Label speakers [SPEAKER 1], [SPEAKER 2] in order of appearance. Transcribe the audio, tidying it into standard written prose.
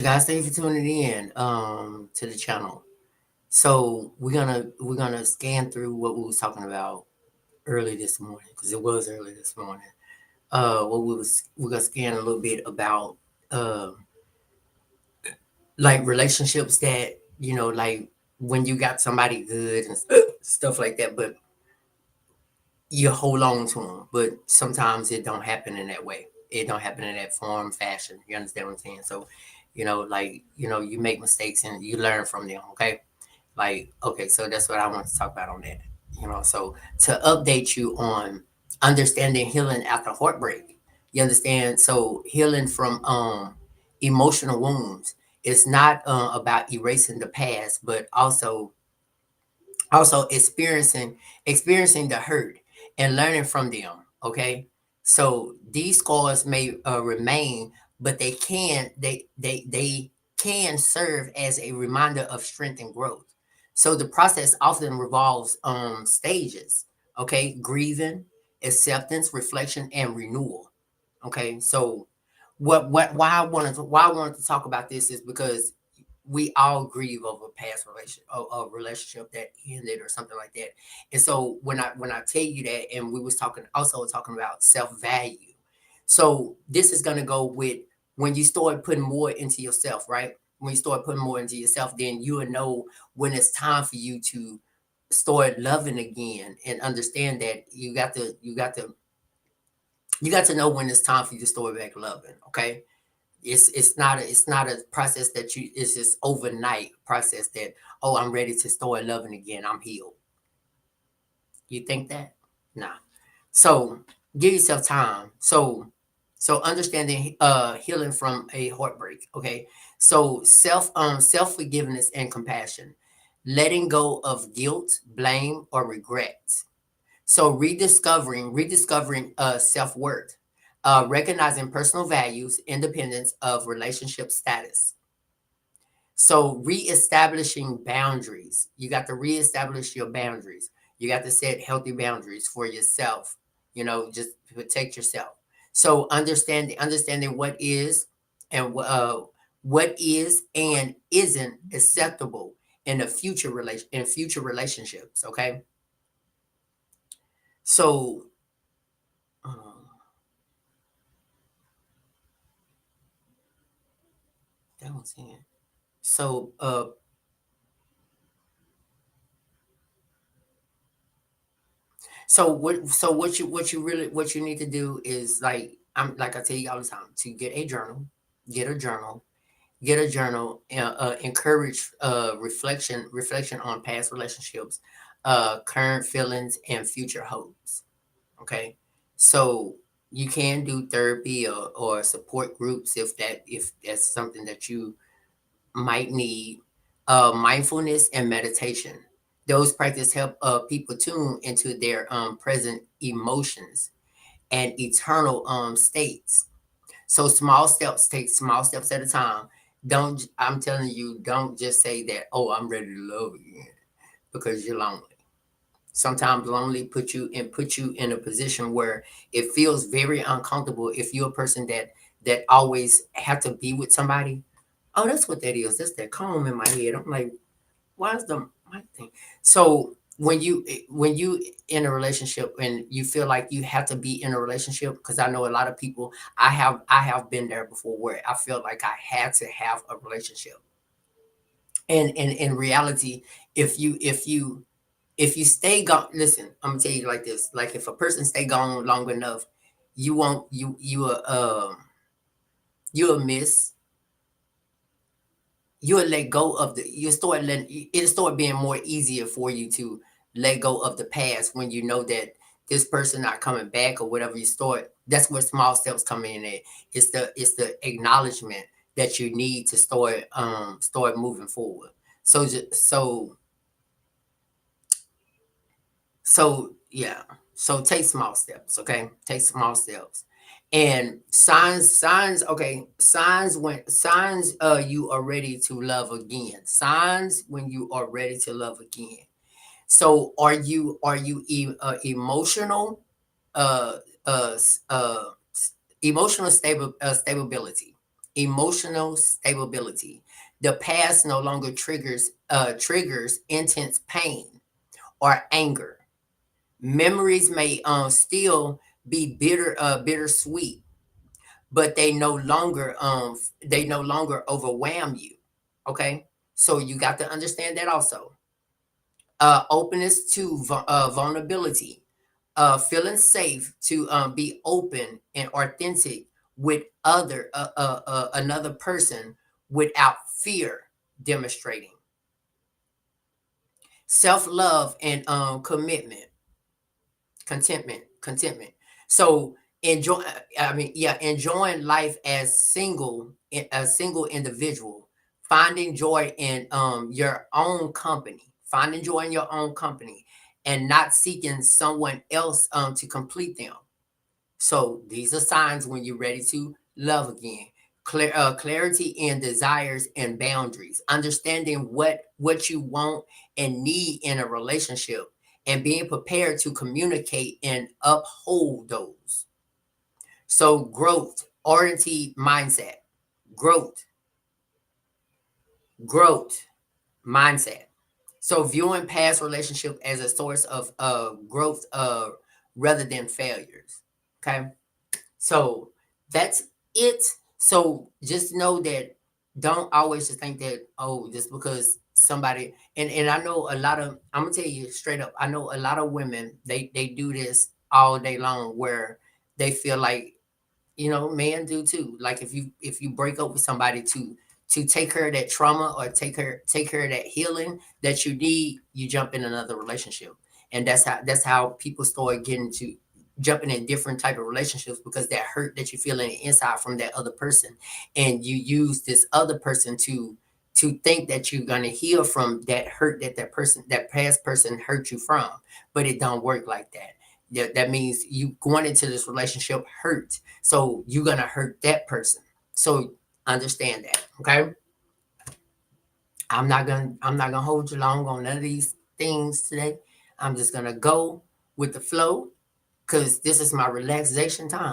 [SPEAKER 1] Guys, thank you for tuning in to the channel. So we're gonna scan through what we was talking about early this morning because it was early this morning. What we're gonna scan a little bit about uh, like relationships that like when you got somebody good and stuff like that, but you hold on to them. But sometimes it don't happen in that way. It don't happen in that form fashion. You understand what I'm saying? So, you make mistakes and you learn from them. Okay. Like, okay, so that's what I want to talk about on that. So to update you on understanding healing after heartbreak. You understand? So healing from emotional wounds. It's not about erasing the past, but also experiencing the hurt and learning from them. Okay, so these scars may remain, but they can serve as a reminder of strength and growth. So the process often revolves stages. Okay, grieving, acceptance, reflection, and renewal. Okay, so what why I wanted to talk about this is because we all grieve over past a relationship that ended or something like that. And so when I tell you that, and we was talking about self-value. So this is gonna go with when you start putting more into yourself, right? When you start putting more into yourself, then you will know when it's time for you to start loving again and understand that you got to know when it's time for you to start back loving. Okay, it's not a process that you it's just overnight process that, oh, I'm ready to start loving again, I'm healed. You think that? Nah. So give yourself time. So understanding healing from a heartbreak. Okay, so self forgiveness and compassion, letting go of guilt, blame, or regret. So rediscovering self-worth, recognizing personal values, independence of relationship status. So reestablishing boundaries. You got to reestablish your boundaries. You got to set healthy boundaries for yourself. Just protect yourself. So understanding what is and isn't acceptable in future relationships. Okay. So um, that was it. So what you need to do is like I tell you all the time to get a journal, encourage reflection on past relationships, current feelings and future hopes. Okay, so you can do therapy or support groups if that's something that you might need. Mindfulness and meditation. Those practice help people tune into their present emotions and eternal states. So take small steps at a time. I'm telling you, don't just say that, oh, I'm ready to love again because you're lonely. Sometimes lonely put you in a position where it feels very uncomfortable if you're a person that always have to be with somebody. Oh, that's what that is. That's that calm in my head. I'm like, why is the mic thing? So when you in a relationship and you feel like you have to be in a relationship, because I know a lot of people, I have been there before where I felt like I had to have a relationship. And in reality, if you stay gone, listen, I'm gonna tell you like this: like if a person stay gone long enough, you won't you'll miss you'll let go of the you start letting it'll start being more easier for you to let go of the past when you know that this person not coming back or whatever. You start That's where small steps come in at. It's the acknowledgement that you need to start moving forward. So yeah. So take small steps, okay? Take small steps. And signs, okay. Signs you are ready to love again. Signs when you are ready to love again. So are you emotional uh uh s- uh s- emotional stability. Emotional stability. The past no longer triggers intense pain or anger. Memories may still be bittersweet, but they no longer overwhelm you. Okay, so you got to understand that also. Openness to vulnerability, feeling safe to be open and authentic with another person without fear demonstrating self-love and contentment. So enjoying life as a single individual, finding joy in your own company, finding joy in your own company, and not seeking someone else to complete them. So these are signs when you're ready to love again. Clarity in desires and boundaries, understanding what you want and need in a relationship, and being prepared to communicate and uphold those. So growth oriented mindset, growth, growth mindset. So viewing past relationship as a source of growth rather than failures. Okay. So that's it. So just know that don't always just think that, oh, just because somebody and I know a lot of I'm gonna tell you straight up, I know a lot of women they do this all day long where they feel like, men do too. Like if you break up with somebody to take care of that trauma or take care of that healing that you need, you jump in another relationship. And that's how people start getting to jumping in different type of relationships, because that hurt that you feel in the inside from that other person, and you use this other person to think that you're going to heal from that hurt that past person hurt you from. But it don't work like that. That means you going into this relationship hurt, so you're gonna hurt that person. So understand that, okay? I'm not gonna hold you long on none of these things today. I'm just gonna go with the flow because this is my relaxation time.